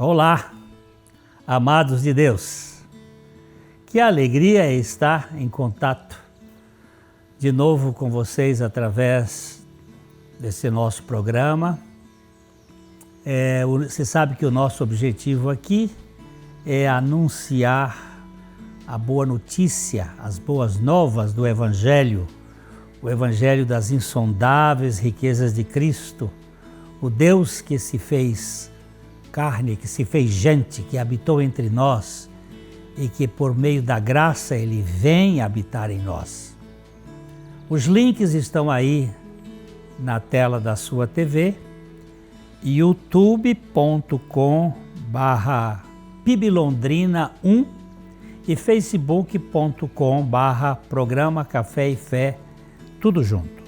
Olá, amados de Deus. Que alegria é estar em contato de novo com vocês através desse nosso programa. Você sabe que o nosso objetivo aqui é anunciar a boa notícia, as boas novas do Evangelho, o Evangelho das insondáveis riquezas de Cristo, o Deus que se fez carne, que se fez gente, que habitou entre nós e que por meio da graça Ele vem habitar em nós. Os links estão aí na tela da sua TV, youtube.com/PIBLondrina1 e facebook.com/Programa Café e Fé, tudo junto.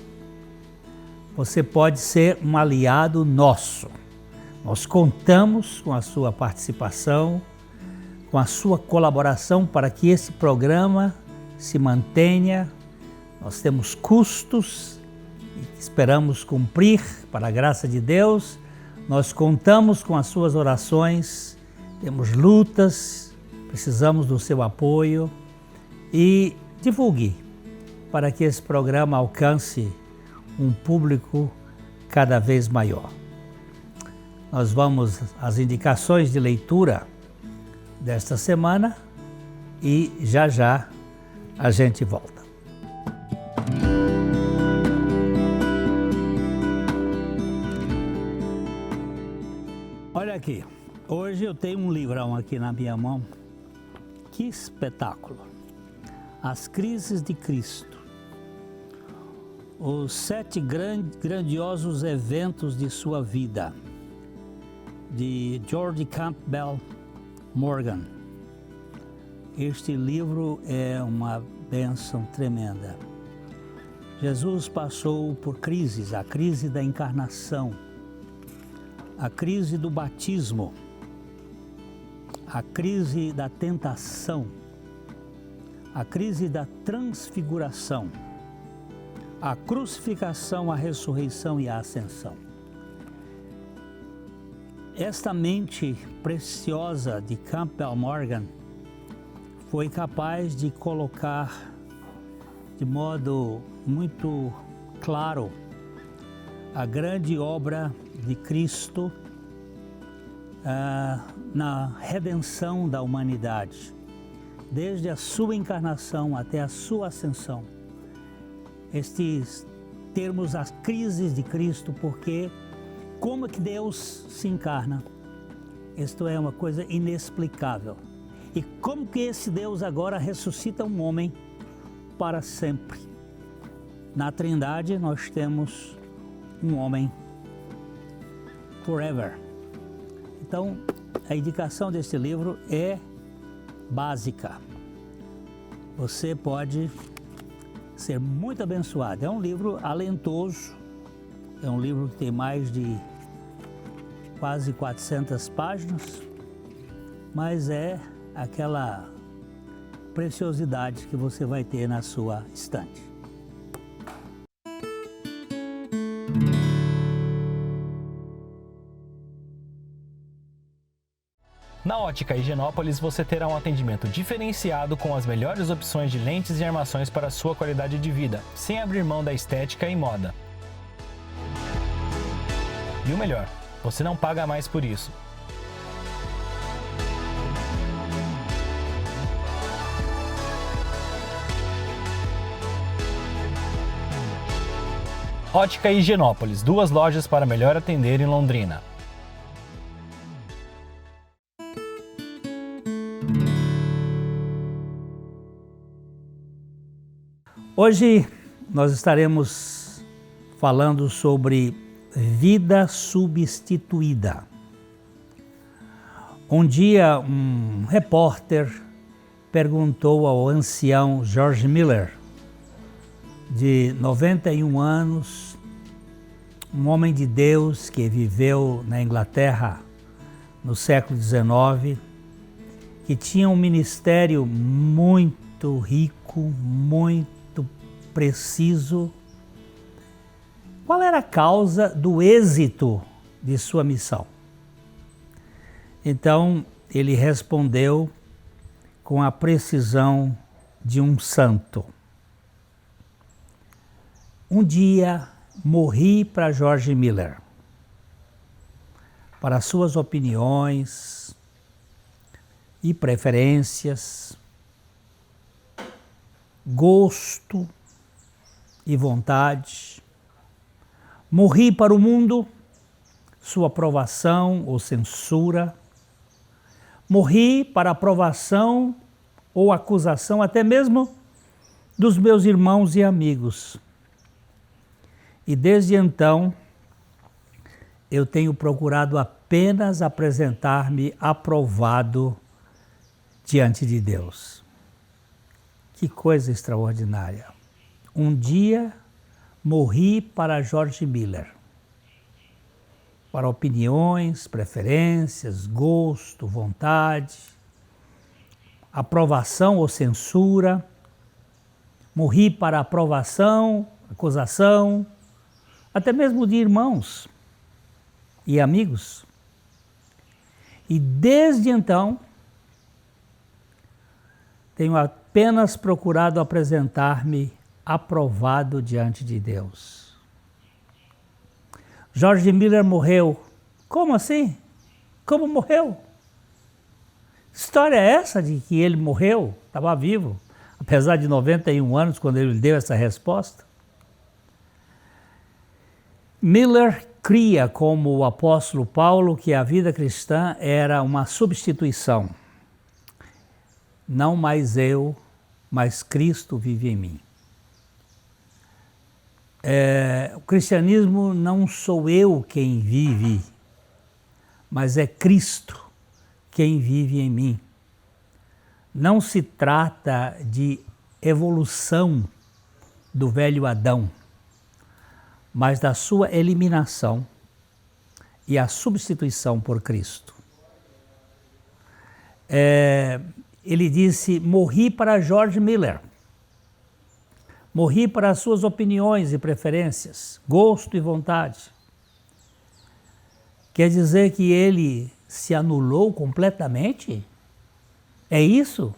Você pode ser um aliado nosso. Nós contamos com a sua participação, com a sua colaboração para que esse programa se mantenha. Nós temos custos e esperamos cumprir para a graça de Deus. Nós contamos com as suas orações, temos lutas, precisamos do seu apoio e divulgue para que esse programa alcance um público cada vez maior. Nós vamos às indicações de leitura desta semana e já a gente volta. Olha aqui, hoje eu tenho um livrão aqui na minha mão. Que espetáculo! As Crises de Cristo. Os 7 grandiosos eventos de sua vida, de George Campbell Morgan. Este livro é uma bênção tremenda. Jesus passou por crises, a crise da encarnação, a crise do batismo, a crise da tentação, a crise da transfiguração, a crucificação, a ressurreição e a ascensão. Esta mente preciosa de Campbell Morgan foi capaz de colocar de modo muito claro a grande obra de Cristo na redenção da humanidade, desde a sua encarnação até a sua ascensão. Estes termos as crises de Cristo, porque como é que Deus se encarna? Isto é uma coisa inexplicável. E como que esse Deus agora ressuscita um homem para sempre? Na Trindade nós temos um homem forever. Então, a indicação desse livro é básica. Você pode ser muito abençoado. É um livro alentoso, é um livro que tem mais de quase 400 páginas, mas é aquela preciosidade que você vai ter na sua estante. Na Ótica Higienópolis você terá um atendimento diferenciado com as melhores opções de lentes e armações para a sua qualidade de vida, sem abrir mão da estética e moda. E o melhor, você não paga mais por isso. Ótica Higienópolis, 2 lojas para melhor atender em Londrina. Hoje nós estaremos falando sobre vida substituída. Um dia um repórter perguntou ao ancião George Miller, de 91 anos, um homem de Deus que viveu na Inglaterra no século XIX, que tinha um ministério muito rico, muito preciso. Qual era a causa do êxito de sua missão? Então ele respondeu com a precisão de um santo. Um dia morri para George Miller, para suas opiniões e preferências, gosto e vontade. Morri para o mundo, sua aprovação ou censura. Morri para aprovação ou acusação, até mesmo dos meus irmãos e amigos. E desde então, eu tenho procurado apenas apresentar-me aprovado diante de Deus. Que coisa extraordinária! Um dia morri para George Miller, para opiniões, preferências, gosto, vontade, aprovação ou censura. Morri para aprovação, acusação, até mesmo de irmãos e amigos. E desde então, tenho apenas procurado apresentar-me aprovado diante de Deus. George Miller morreu. Como assim? Como morreu? História é essa de que ele morreu? Estava vivo, apesar de 91 anos, quando ele deu essa resposta. Miller cria, como o apóstolo Paulo, que a vida cristã era uma substituição. Não mais eu, mas Cristo vive em mim. O cristianismo não sou eu quem vive, mas é Cristo quem vive em mim. Não se trata de evolução do velho Adão, mas da sua eliminação e a substituição por Cristo. Ele disse: morri para George Miller. Morri para as suas opiniões e preferências, gosto e vontade. Quer dizer que ele se anulou completamente? É isso?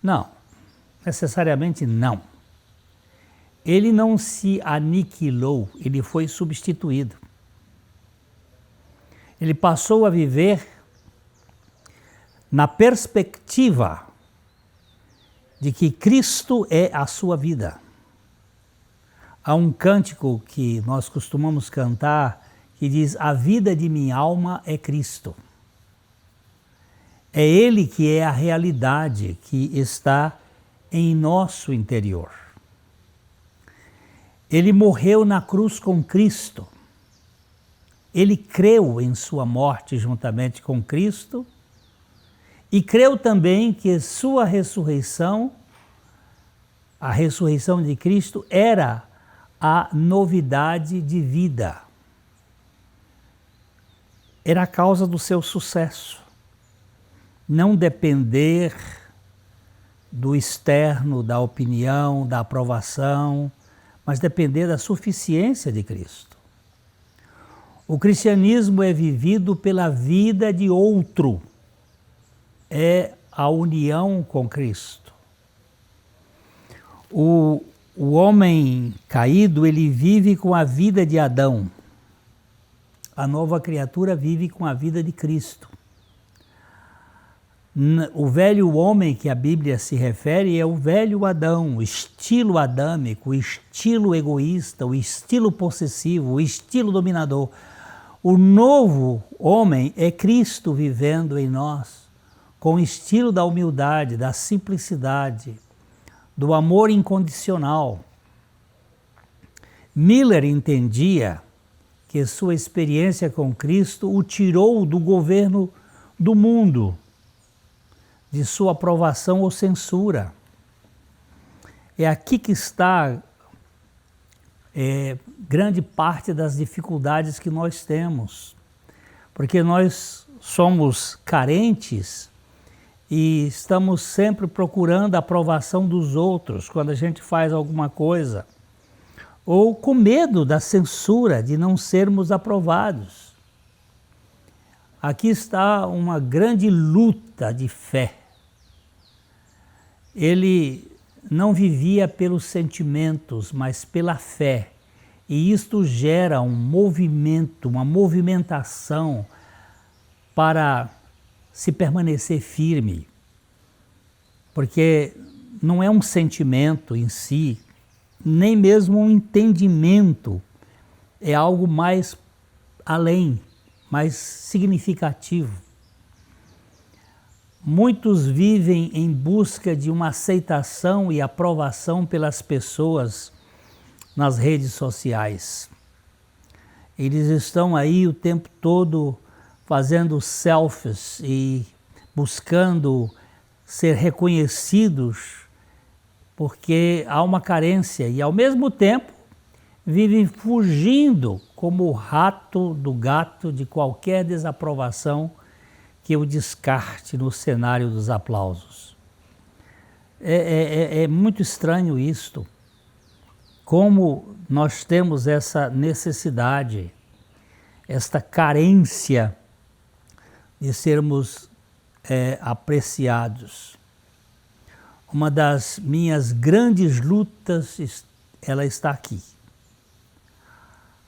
Não, necessariamente não. Ele não se aniquilou, ele foi substituído. Ele passou a viver na perspectiva de que Cristo é a sua vida. Há um cântico que nós costumamos cantar que diz: a vida de minha alma é Cristo. É Ele que é a realidade que está em nosso interior. Ele morreu na cruz com Cristo. Ele creu em sua morte juntamente com Cristo e creu também que sua ressurreição, a ressurreição de Cristo, era a novidade de vida. Era a causa do seu sucesso. Não depender do externo, da opinião, da aprovação, mas depender da suficiência de Cristo. O cristianismo é vivido pela vida de outro. É a união com Cristo. O homem caído, ele vive com a vida de Adão. A nova criatura vive com a vida de Cristo. O velho homem que a Bíblia se refere é o velho Adão, o estilo adâmico, o estilo egoísta, o estilo possessivo, o estilo dominador. O novo homem é Cristo vivendo em nós, com o estilo da humildade, da simplicidade, do amor incondicional. Miller entendia que sua experiência com Cristo o tirou do governo do mundo, de sua aprovação ou censura. É aqui que está grande parte das dificuldades que nós temos, porque nós somos carentes e estamos sempre procurando a aprovação dos outros quando a gente faz alguma coisa, ou com medo da censura de não sermos aprovados. aqui está uma grande luta de fé. Ele não vivia pelos sentimentos, mas pela fé. E isto gera um movimento, uma movimentação para se permanecer firme. Porque não é um sentimento em si, nem mesmo um entendimento, é algo mais além, mais significativo. Muitos vivem em busca de uma aceitação e aprovação pelas pessoas nas redes sociais. Eles estão aí o tempo todo fazendo selfies e buscando ser reconhecidos, porque há uma carência e, ao mesmo tempo, vivem fugindo como o rato do gato de qualquer desaprovação que o descarte no cenário dos aplausos. É muito estranho isto, como nós temos essa necessidade, esta carência de sermos apreciados. Uma das minhas grandes lutas, ela está aqui.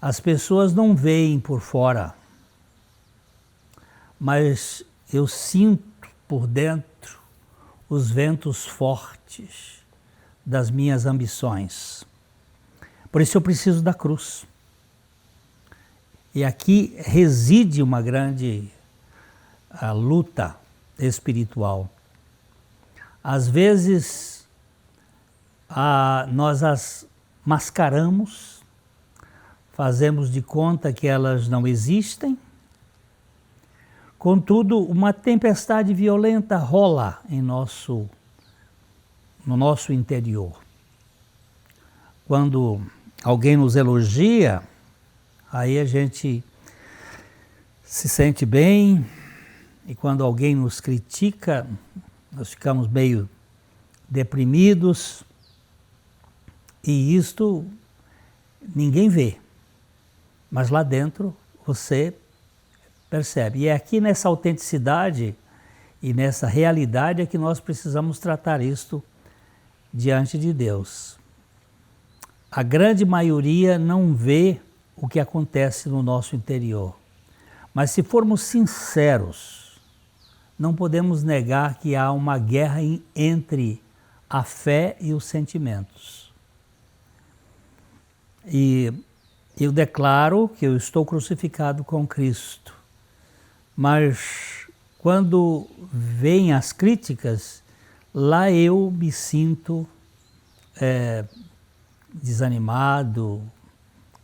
As pessoas não veem por fora, mas eu sinto por dentro os ventos fortes das minhas ambições. Por isso eu preciso da cruz. E aqui reside uma grande luta espiritual. Às vezes nós as mascaramos, fazemos de conta que elas não existem. Contudo, uma tempestade violenta rola no nosso interior. Quando alguém nos elogia, aí a gente se sente bem, e quando alguém nos critica, nós ficamos meio deprimidos, e isto ninguém vê, mas lá dentro você percebe. E é aqui nessa autenticidade e nessa realidade é que nós precisamos tratar isto diante de Deus. A grande maioria não vê o que acontece no nosso interior, mas se formos sinceros, não podemos negar que há uma guerra entre a fé e os sentimentos. E eu declaro que eu estou crucificado com Cristo, mas quando vêm as críticas, lá eu me sinto desanimado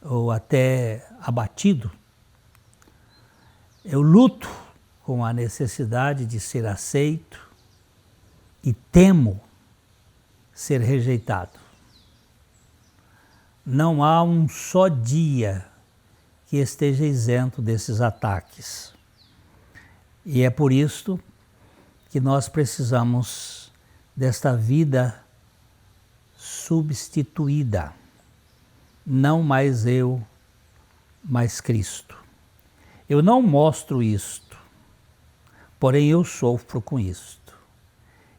ou até abatido. Eu luto com a necessidade de ser aceito e temo ser rejeitado. Não há um só dia que esteja isento desses ataques. E é por isso que nós precisamos desta vida substituída. Não mais eu, mas Cristo. Eu não mostro isto, porém eu sofro com isto.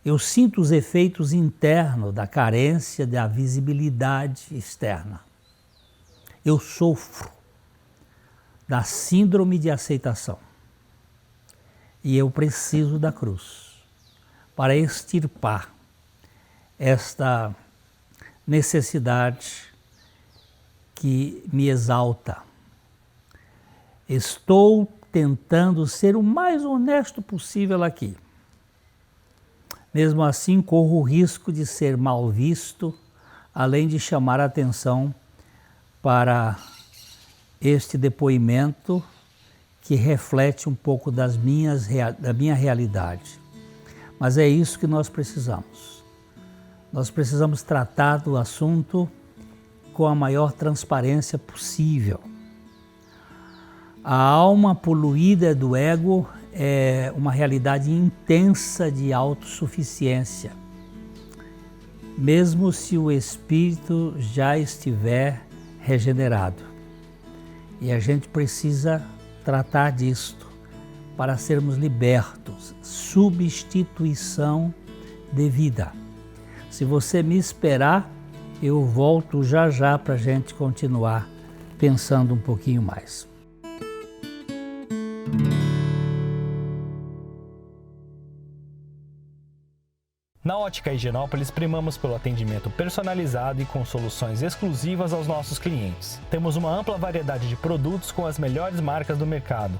Eu sinto os efeitos internos da carência da visibilidade externa. Eu sofro da síndrome de aceitação. E eu preciso da cruz para extirpar esta necessidade que me exalta. Estou tentando ser o mais honesto possível aqui. Mesmo assim, corro o risco de ser mal visto, além de chamar a atenção para este depoimento que reflete um pouco da minha realidade. Mas é isso que nós precisamos. Nós precisamos tratar do assunto com a maior transparência possível. A alma poluída do ego é uma realidade intensa de autossuficiência, mesmo se o espírito já estiver regenerado. E a gente precisa tratar disto para sermos libertos. Substituição de vida. Se você me esperar, eu volto já já para a gente continuar pensando um pouquinho mais. Na Ótica Higienópolis, primamos pelo atendimento personalizado e com soluções exclusivas aos nossos clientes. Temos uma ampla variedade de produtos com as melhores marcas do mercado,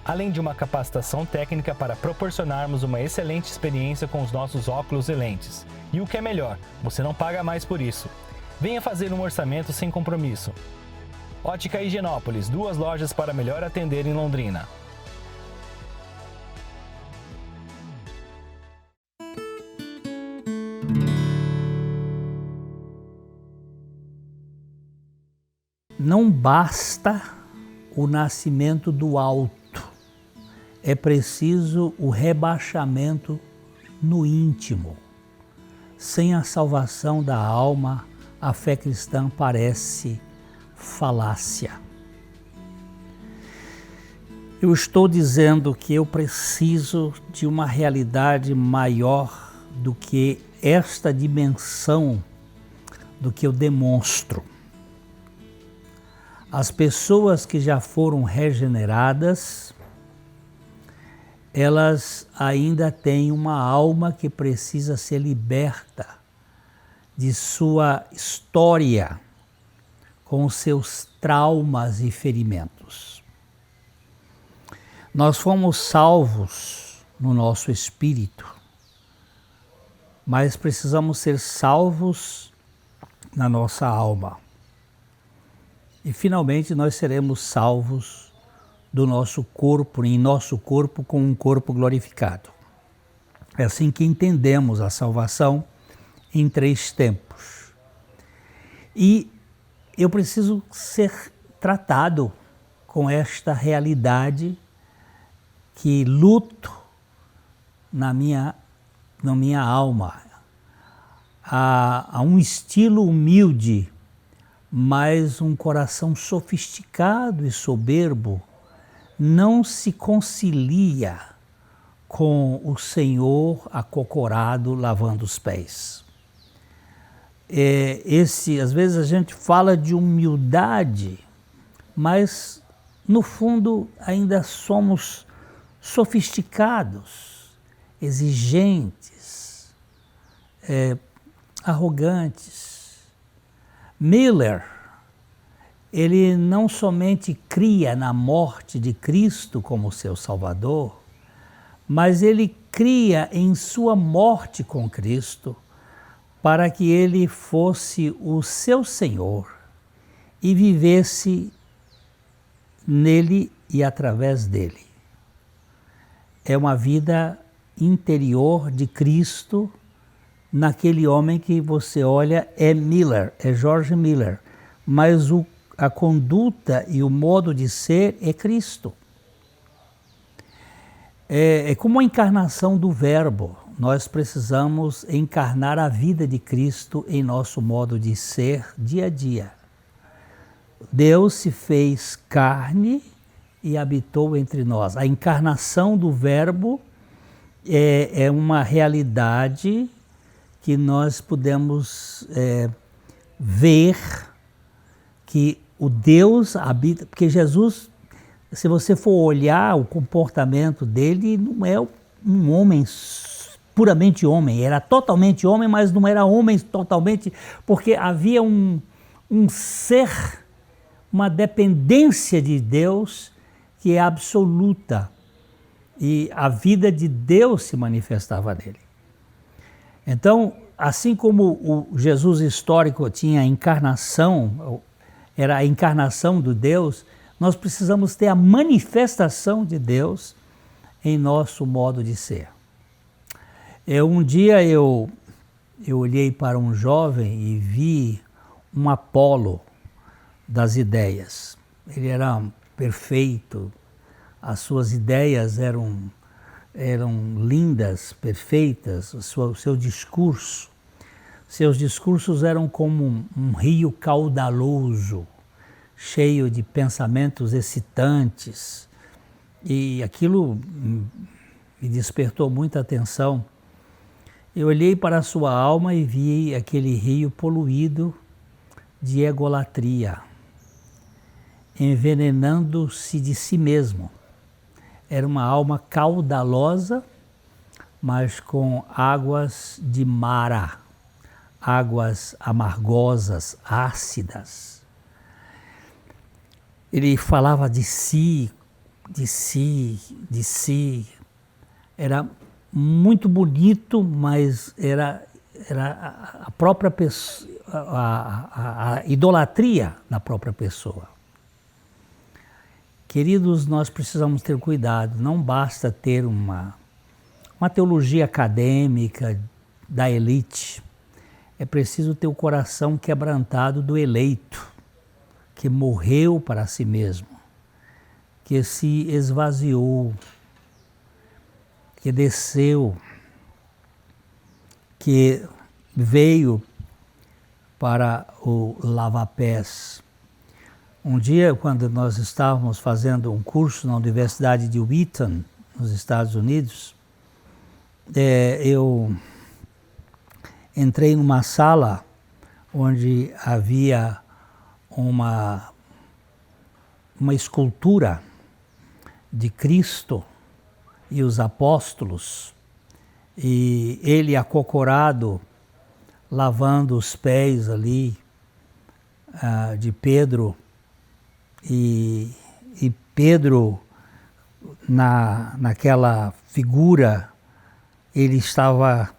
além de uma capacitação técnica para proporcionarmos uma excelente experiência com os nossos óculos e lentes. E o que é melhor, você não paga mais por isso. Venha fazer um orçamento sem compromisso. Ótica Higienópolis, 2 lojas para melhor atender em Londrina. Não basta o nascimento do alto, é preciso o rebaixamento no íntimo. Sem a salvação da alma, a fé cristã parece falácia. Eu estou dizendo que eu preciso de uma realidade maior do que esta dimensão do que eu demonstro. As pessoas que já foram regeneradas, elas ainda têm uma alma que precisa ser liberta de sua história com os seus traumas e ferimentos. Nós fomos salvos no nosso espírito, mas precisamos ser salvos na nossa alma. E finalmente nós seremos salvos do nosso corpo, em nosso corpo com um corpo glorificado. É assim que entendemos a salvação em 3 tempos. E eu preciso ser tratado com esta realidade que luto na minha alma. Há um estilo humilde, mas um coração sofisticado e soberbo não se concilia com o Senhor acocorado lavando os pés. Às vezes a gente fala de humildade, mas no fundo ainda somos sofisticados, exigentes, arrogantes. Miller, ele não somente cria na morte de Cristo como seu Salvador, mas ele cria em sua morte com Cristo para que ele fosse o seu Senhor e vivesse nele e através dele. É uma vida interior de Cristo naquele homem que você olha é Miller, é George Miller, mas a conduta e o modo de ser é Cristo. É como a encarnação do Verbo. Nós precisamos encarnar a vida de Cristo em nosso modo de ser dia a dia. Deus se fez carne e habitou entre nós. A encarnação do Verbo é uma realidade que nós podemos ver que o Deus habita, porque Jesus, se você for olhar o comportamento dele, não é um homem puramente homem, era totalmente homem, mas não era homem totalmente, porque havia um ser, uma dependência de Deus que é absoluta, e a vida de Deus se manifestava nele. Então, assim como o Jesus histórico tinha a encarnação, era a encarnação do Deus, nós precisamos ter a manifestação de Deus em nosso modo de ser. Um dia eu olhei para um jovem e vi um Apolo das ideias. Ele era perfeito, as suas ideias eram lindas, perfeitas, o seu discurso. Seus discursos eram como um rio caudaloso, cheio de pensamentos excitantes. e aquilo me despertou muita atenção. Eu olhei para a sua alma e vi aquele rio poluído de egolatria, envenenando-se de si mesmo. Era uma alma caudalosa, mas com águas de Mara, águas amargosas, ácidas. Ele falava de si, de si, de si. Era muito bonito, mas era a própria pessoa, a idolatria da própria pessoa. Queridos, nós precisamos ter cuidado, não basta ter uma teologia acadêmica da elite, é preciso ter o coração quebrantado do eleito, que morreu para si mesmo, que se esvaziou, que desceu, que veio para o lava-pés. Um dia, quando nós estávamos fazendo um curso na Universidade de Wheaton, nos Estados Unidos, eu entrei numa sala onde havia uma escultura de Cristo e os apóstolos, e ele acocorado, lavando os pés ali de Pedro, e Pedro, naquela figura, ele estava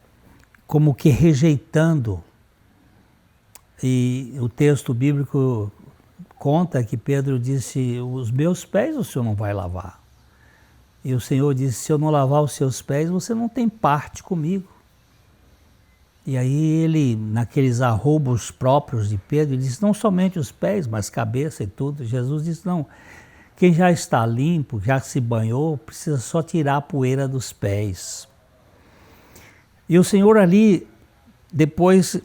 como que rejeitando, e o texto bíblico conta que Pedro disse: os meus pés o Senhor não vai lavar. E o Senhor disse: se eu não lavar os seus pés, você não tem parte comigo. E aí ele, naqueles arroubos próprios de Pedro, ele disse: não somente os pés, mas cabeça e tudo. Jesus disse: não, quem já está limpo, já se banhou, precisa só tirar a poeira dos pés. E o Senhor ali, depois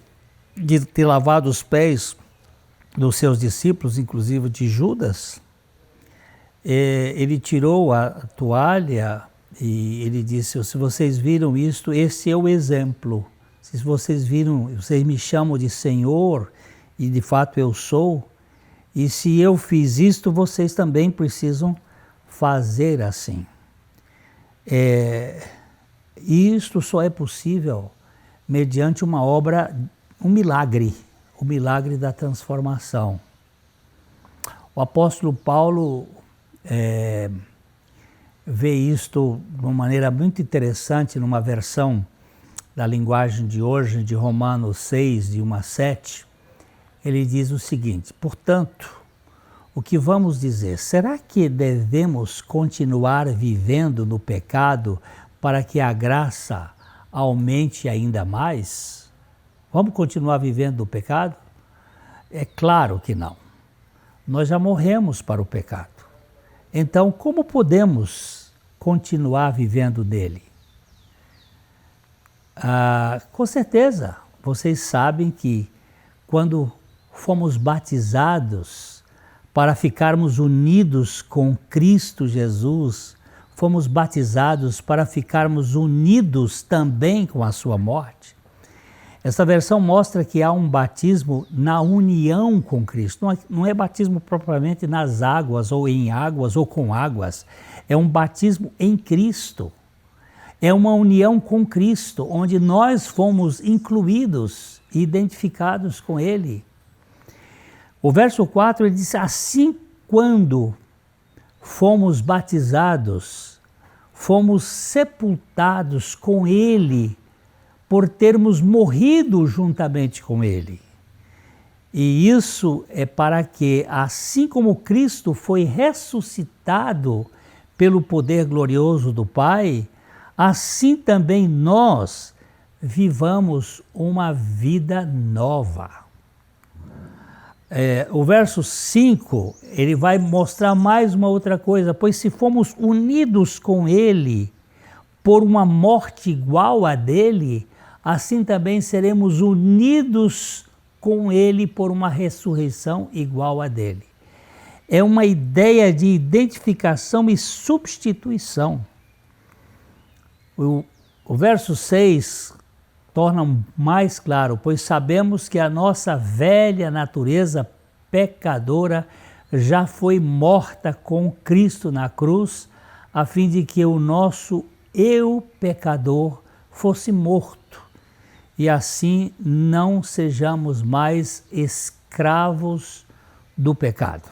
de ter lavado os pés dos seus discípulos, inclusive de Judas, ele tirou a toalha e ele disse: se vocês viram isto, esse é o exemplo. Se vocês viram, vocês me chamam de Senhor, e de fato eu sou, e se eu fiz isto, vocês também precisam fazer assim. E isto só é possível mediante uma obra, um milagre, o milagre da transformação. O apóstolo Paulo vê isto de uma maneira muito interessante numa versão da linguagem de hoje, de Romanos 6, de 1 a 7, ele diz o seguinte: portanto, o que vamos dizer? Será que devemos continuar vivendo no pecado para que a graça aumente ainda mais? Vamos continuar vivendo no pecado? É claro que não. Nós já morremos para o pecado. Então, como podemos continuar vivendo nele? Com certeza, vocês sabem que quando fomos batizados para ficarmos unidos com Cristo Jesus, fomos batizados para ficarmos unidos também com a sua morte. Essa versão mostra que há um batismo na união com Cristo. Não é batismo propriamente nas águas, ou em águas, ou com águas. É um batismo em Cristo. É uma união com Cristo, onde nós fomos incluídos e identificados com Ele. O verso 4, ele diz: assim, quando fomos batizados, fomos sepultados com Ele, por termos morrido juntamente com Ele. E isso é para que, assim como Cristo foi ressuscitado pelo poder glorioso do Pai, assim também nós vivamos uma vida nova. O verso 5, ele vai mostrar mais uma outra coisa: pois se fomos unidos com Ele por uma morte igual a dele, assim também seremos unidos com Ele por uma ressurreição igual a dele. é uma ideia de identificação e substituição. O verso 6 torna mais claro, pois sabemos que a nossa velha natureza pecadora já foi morta com Cristo na cruz, a fim de que o nosso eu pecador fosse morto, e assim não sejamos mais escravos do pecado.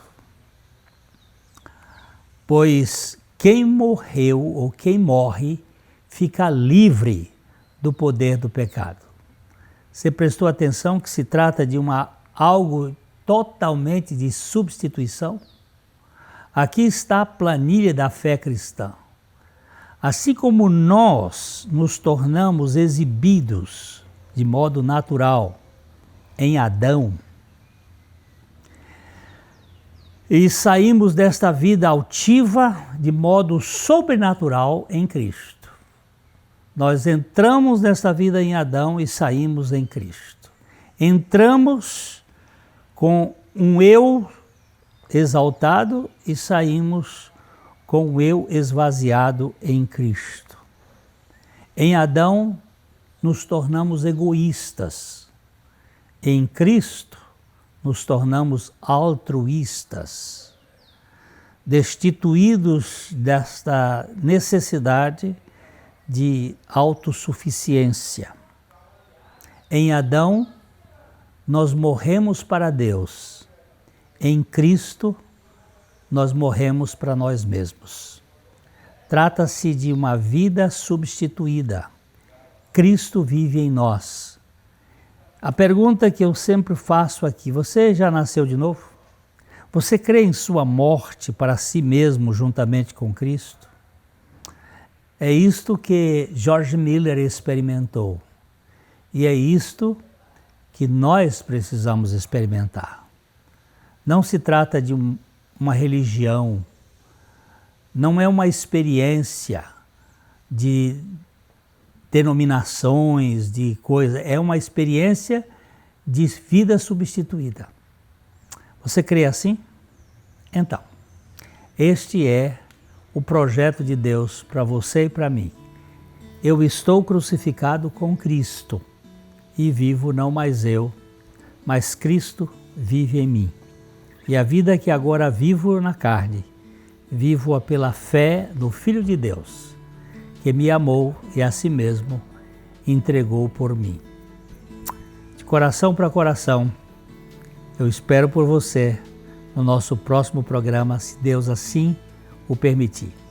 Pois quem morreu ou quem morre fica livre do poder do pecado. Você prestou atenção que se trata de algo totalmente de substituição? Aqui está a planilha da fé cristã. Assim como nós nos tornamos exibidos de modo natural em Adão, e saímos desta vida altiva de modo sobrenatural em Cristo. Nós entramos nesta vida em Adão e saímos em Cristo. Entramos com um eu exaltado e saímos com o eu esvaziado em Cristo. Em Adão, nos tornamos egoístas. Em Cristo, nos tornamos altruístas, destituídos desta necessidade de autossuficiência. Em Adão, nós morremos para Deus. Em Cristo, nós morremos para nós mesmos. Trata-se de uma vida substituída. Cristo vive em nós. A pergunta que eu sempre faço aqui, você já nasceu de novo? Você crê em sua morte para si mesmo juntamente com Cristo? É isto que George Miller experimentou. E é isto que nós precisamos experimentar. Não se trata de uma religião, não é uma experiência de denominações, de coisas, é uma experiência de vida substituída. Você crê assim? Então, este é o projeto de Deus para você e para mim. Eu estou crucificado com Cristo e vivo não mais eu, mas Cristo vive em mim. E a vida que agora vivo na carne, vivo-a pela fé no Filho de Deus, que me amou e a si mesmo entregou por mim. De coração para coração, eu espero por você no nosso próximo programa, se Deus assim o permitir.